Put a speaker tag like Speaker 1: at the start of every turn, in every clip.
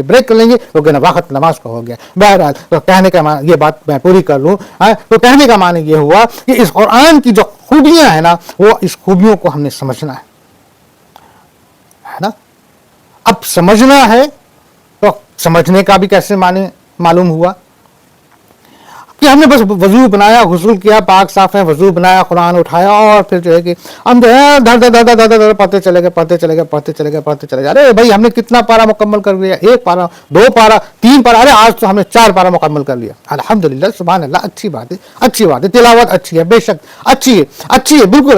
Speaker 1: Break कर लेंगे क्योंकि वक्त नमाज का हो गया। बहरहाल तो कहने का ये बात मैं पूरी कर लूँ, तो कहने का माने ये हुआ कि इस कुरान की जो खूबियां हैं ना, वो इस खूबियों को हमने समझना है ना। अब समझना है तो समझने का भी कैसे माने मालूम हुआ कि हमने बस वजू बनाया, गुस्ल किया, पाक साफ है, वजू बनाया, कुरान उठाया और फिर जो है कि हम जो है धर पढ़ते चले गए। अरे भाई हमने कितना पारा मुकम्मल कर लिया, 1 पारा, 2 पारा, 3 पारा, अरे आज तो हमने 4 पारा मुकम्मल कर लिया। अल्हम्दुलिल्लाह, सुभान अल्लाह, अच्छी बात है, तिलावत अच्छी है, बेशक अच्छी है, बिल्कुल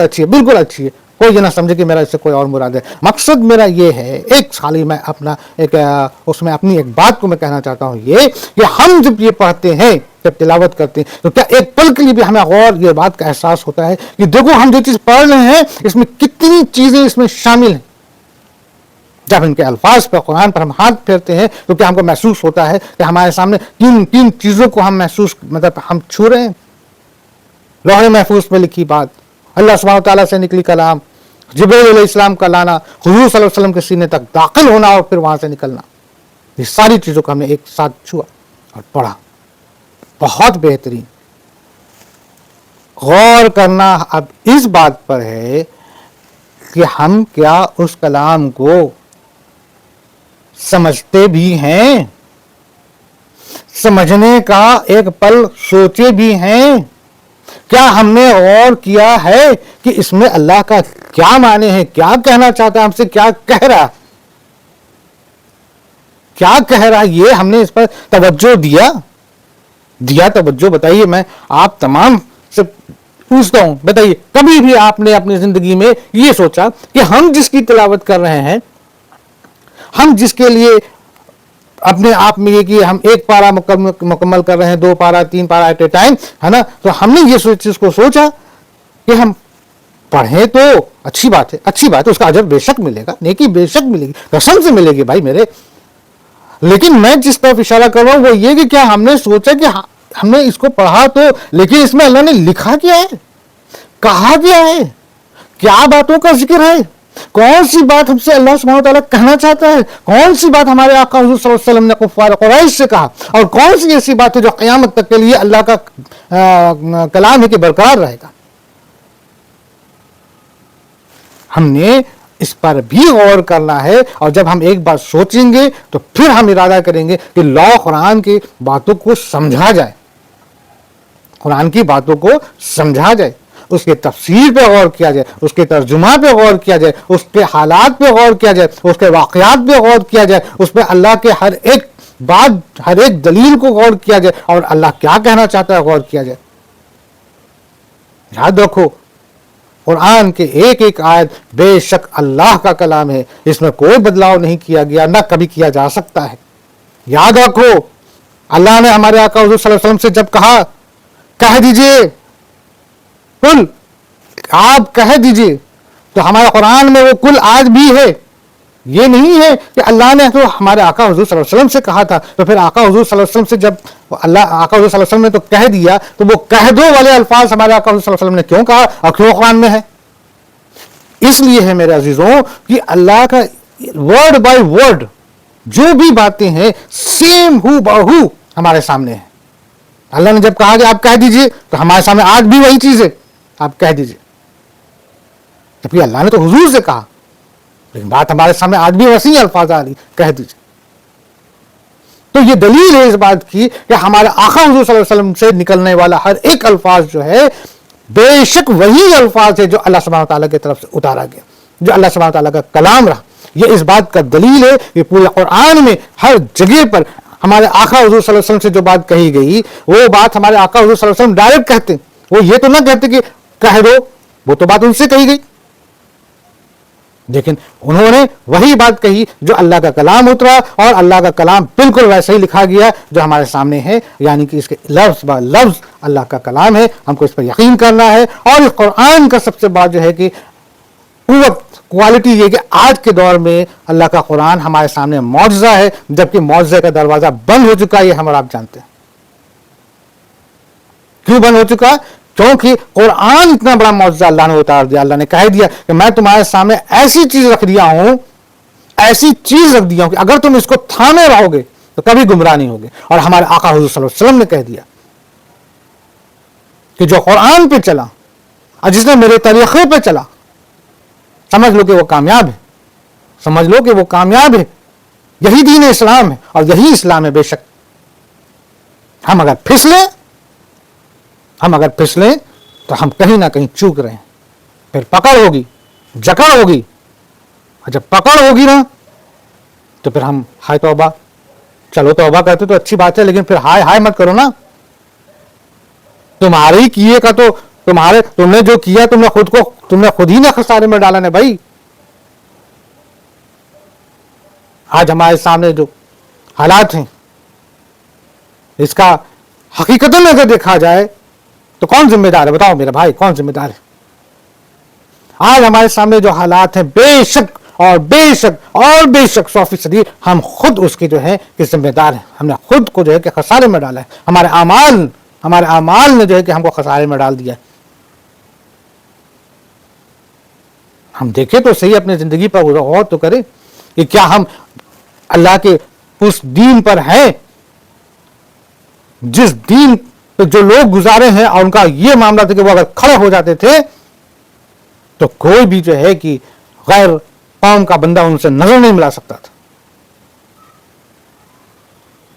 Speaker 1: अच्छी है। कोई ये ना समझे कि मेरा इससे कोई और मुराद है। मकसद मेरा ये है, एक खाली मैं अपना उसमें अपनी एक बात को मैं कहना चाहता हूँ, ये कि हम जब ये पढ़ते हैं, जब तिलावत करते हैं, तो क्या एक पल के लिए भी हमें गौर ये बात का एहसास होता है कि देखो हम जो चीज़ पढ़ रहे हैं इसमें कितनी चीज़ें इसमें शामिल हैं। जब इनके अल्फाज पर, कुरान पर हम हाथ फेरते हैं तो क्या हमको महसूस होता है कि हमारे सामने तीन चीज़ों को हम मतलब हम छू रहे हैं। लौह महफूज में लिखी बात, अल्लाह सुब्हानहू तआला से निकली कलाम, जिब्रील अलैहिस्सलाम का लाना, हुजूर सल्लल्लाहु अलैहि वसल्लम के सीने तक दाखिल होना और फिर वहां से निकलना, ये सारी चीज़ों को हमने एक साथ छुआ और पढ़ा। बहुत बेहतरीन। गौर करना अब इस बात पर है कि हम क्या उस कलाम को समझते भी हैं, समझने का एक पल सोचे भी हैं, क्या हमने गौर किया है कि इसमें अल्लाह का क्या माने हैं, क्या कहना चाहता है हमसे, क्या कह रहा है, ये हमने इस पर तवज्जो दिया तवज्जो। बताइए, मैं आप तमाम से पूछता हूं, बताइए कभी भी आपने अपनी जिंदगी में ये सोचा कि हम जिसकी तिलावत कर रहे हैं, हम जिसके लिए अपने आप में ये कि हम 1 पारा मुकम्मल कर रहे हैं, 2 पारा, 3 पारा एट ए टाइम, है ना, तो हमने ये चीज को सोचा कि हम पढ़ें तो अच्छी बात है, उसका अजर बेशक मिलेगा, नेकी बेशक मिलेगी, कसम से मिलेगी भाई मेरे। लेकिन मैं जिस तरफ इशारा कर रहा हूं वो ये कि क्या हमने सोचा कि हमने इसको पढ़ा तो, लेकिन इसमें अल्लाह ने लिखा क्या है, कहा क्या है, क्या बातों का जिक्र है, कौन सी बात हमसे अल्लाह सुब्हानहू तआला कहना चाहता है, कौन सी बात हमारे आका हुज़ूर सल्लल्लाहु अलैहि वसल्लम ने कुफ़ार कुरैश से कहा, और कौन सी ऐसी बात है जो क़यामत तक के लिए अल्लाह का कलाम है कि बरकरार रहेगा। हमने इस पर भी गौर करना है, और जब हम एक बार सोचेंगे तो फिर हम इरादा करेंगे कि लौ कुरान की बातों को समझा जाए, कुरान की बातों को समझा जाए, उसके तफसीर पे गौर किया जाए, उसके तर्जुमा पे गौर किया जाए, उसके हालात पे गौर किया जाए, उसके वाक़यात पे गौर किया जाए, उस पर अल्लाह के हर एक बात, हर एक दलील को गौर किया जाए, और अल्लाह क्या कहना चाहता है गौर किया जाए। याद रखो, कुरान के एक एक आयत बेशक अल्लाह का कलाम है, इसमें कोई बदलाव नहीं किया गया, ना कभी किया जा सकता है। याद रखो, अल्लाह ने हमारे आका हुज़ूर सल्लल्लाहु अलैहि वसल्लम से जब कहा, कह दीजिए, कुल, आप कह दीजिए, तो हमारे कुरान में वो कुल आज भी है। ये नहीं है कि अल्लाह ने तो हमारे आका हुज़ूर सल्लल्लाहु अलैहि वसल्लम से कहा था, तो फिर आका हुज़ूर सल्लल्लाहु अलैहि वसल्लम से जब आका हुज़ूर सल्लल्लाहु अलैहि वसल्लम ने तो कह दिया, तो वो कह दो वाले अल्फाज हमारे आका हुज़ूर सल्लल्लाहु अलैहि वसल्लम ने क्यों कहा और क्यों कुरान में है? इसलिए है मेरे अजीजों कि अल्लाह का वर्ड बाय वर्ड जो भी बातें हैं सेम हू बहू हमारे सामने है। अल्लाह ने जब कहा कि आप कह दीजिए, तो हमारे सामने आज भी वही चीज है, आप कह दीजिए। जबकि अल्लाह ने तो हुजूर से कहा, लेकिन बात हमारे सामने आज भी वैसी अल्फाज आ रही, कह दीजिए। तो ये दलील है इस बात की कि हमारे आका हुजूर सल्लल्लाहु अलैहि वसल्लम से निकलने वाला हर एक अल्फाज जो है बेशक वही अल्फाज है जो अल्लाह सुब्हानहू तआला की तरफ से उतारा गया, जो अल्लाह सुब्हानहू तआला का कलाम रहा। ये इस बात का दलील है कि पूरे कुरान में हर जगह पर हमारे आका हुजूर सल्लल्लाहु अलैहि वसल्लम से जो बात कही गई, वो बात हमारे आका हुजूर सल्लल्लाहु अलैहि वसल्लम डायरेक्ट कहते, वो ये तो ना कहते कि कह दो, वो तो बात उनसे कही गई, लेकिन उन्होंने वही बात कही जो अल्लाह का कलाम उतरा, और अल्लाह का कलाम बिल्कुल वैसे ही लिखा गया जो हमारे सामने है, यानी कि इसके लफ्ज ब लफ्ज अल्लाह का कलाम है। हमको इस पर यकीन करना है। और इस कुरान का सबसे बड़ा जो है कि क्वालिटी ये कि आज के दौर में अल्लाह का कुरान हमारे सामने मौजज़ा है, जबकि मौजज़े का दरवाजा बंद हो चुका है। ये हम और आप जानते हैं क्यों बंद हो चुका, क्योंकि कुरान इतना बड़ा मौजज़ा अल्लाह ने उतार दिया। अल्लाह ने कह दिया कि मैं तुम्हारे सामने ऐसी चीज रख दिया हूं ایسی چیز رکھ دیا ہوں کہ اگر تم اس کو تھامے رہو گے تو کبھی گمراہ نہیں ہوگے. اور ہمارے آقا حضور صلی اللہ علیہ وسلم نے کہہ دیا کہ جو قرآن پہ چلا اور جس نے میرے طریقے پہ چلا، سمجھ لو کہ وہ کامیاب ہے، سمجھ لو کہ وہ کامیاب ہے. یہی دین اسلام ہے اور یہی اسلام ہے. بے شک ہم اگر پھسلیں تو ہم کہیں نہ کہیں چوک رہے ہیں. پھر پکڑ ہوگی، جکڑ ہوگی، اور جب پکڑ ہوگی نا تو پھر ہم ہائے توبہ. چلو توبہ کرتے تو اچھی بات ہے، لیکن پھر ہائے ہائے مت کرو نا. تمہارے ہی کیے کا تو تم نے جو کیا تم نے خود ہی نہ خسارے میں ڈالا نا بھائی. آج ہمارے سامنے جو حالات ہیں اس کا حقیقتاً اگر دیکھا جائے تو کون ذمہ دار ہے؟ بتاؤ میرے بھائی، کون ذمہ دار ہے؟ آج ہمارے سامنے جو حالات ہیں بے شک 100% ہم خود اس کے جو ہے کہ ذمہ دار ہیں. ہم نے خود کو جو ہے کہ خسارے میں ڈالا ہے. ہمارے اعمال نے جو ہے کہ ہم کو خسارے میں ڈال دیا ہے. ہم دیکھیں تو صحیح اپنی زندگی پر غور تو کریں کہ کیا ہم اللہ کے اس دین پر ہیں جس دین پہ جو لوگ گزارے ہیں، اور ان کا یہ معاملہ تھا کہ وہ اگر کھڑے ہو جاتے تھے تو کوئی بھی جو ہے کہ غیر قوم کا بندہ ان سے نظر نہیں ملا سکتا تھا.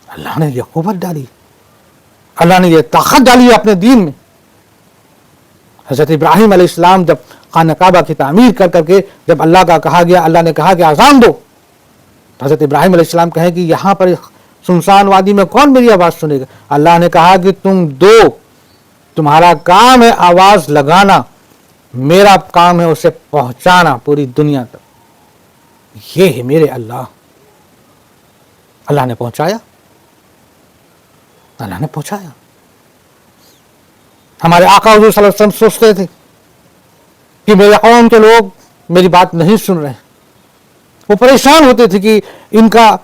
Speaker 1: اللہ نے یہ قوت ڈالی، اللہ نے یہ طاقت ڈالی اپنے دین میں. حضرت ابراہیم علیہ السلام جب خانہ کعبہ کی تعمیر کر کے جب اللہ کا کہا گیا، اللہ نے کہا کہ اذان دو، حضرت ابراہیم علیہ السلام کہیں کہ یہاں پر سنسان وادی میں کون میری آواز سنے گا؟ اللہ نے کہا کہ تم دو، تمہارا کام ہے آواز لگانا، میرا کام ہے اسے پہنچانا پوری دنیا تک. یہ ہے میرے اللہ. اللہ نے پہنچایا. ہمارے آقا حضور صلی اللہ علیہ وسلم سوچتے تھے کہ میرے قوم کے لوگ میری بات نہیں سن رہے. وہ پریشان ہوتے تھے کہ ان کا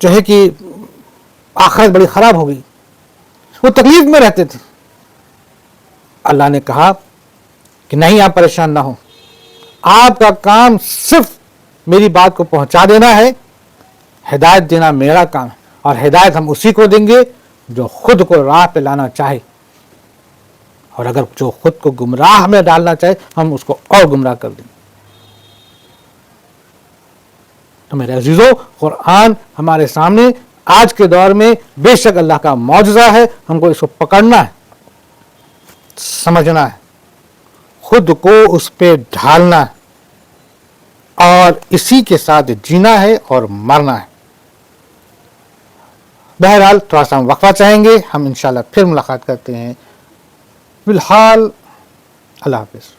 Speaker 1: جو ہے کہ آخرت بڑی خراب ہو گئی. وہ تکلیف میں رہتے تھے. اللہ نے کہا کہ نہیں، آپ پریشان نہ ہو، آپ کا کام صرف میری بات کو پہنچا دینا ہے. ہدایت دینا میرا کام ہے، اور ہدایت ہم اسی کو دیں گے جو خود کو راہ پہ لانا چاہے، اور اگر جو خود کو گمراہ میں ڈالنا چاہے ہم اس کو اور گمراہ کر دیں گے. تو میرے عزیزو، قرآن ہمارے سامنے آج کے دور میں بے شک اللہ کا معجزہ ہے. ہم کو اس کو پکڑنا ہے، سمجھنا ہے، خود کو اس پہ ڈھالنا ہے، اور اسی کے ساتھ جینا ہے اور مرنا ہے. بہرحال تھوڑا سا ہم وقفہ چاہیں گے، ہم انشاءاللہ پھر ملاقات کرتے ہیں. فی الحال اللہ حافظ.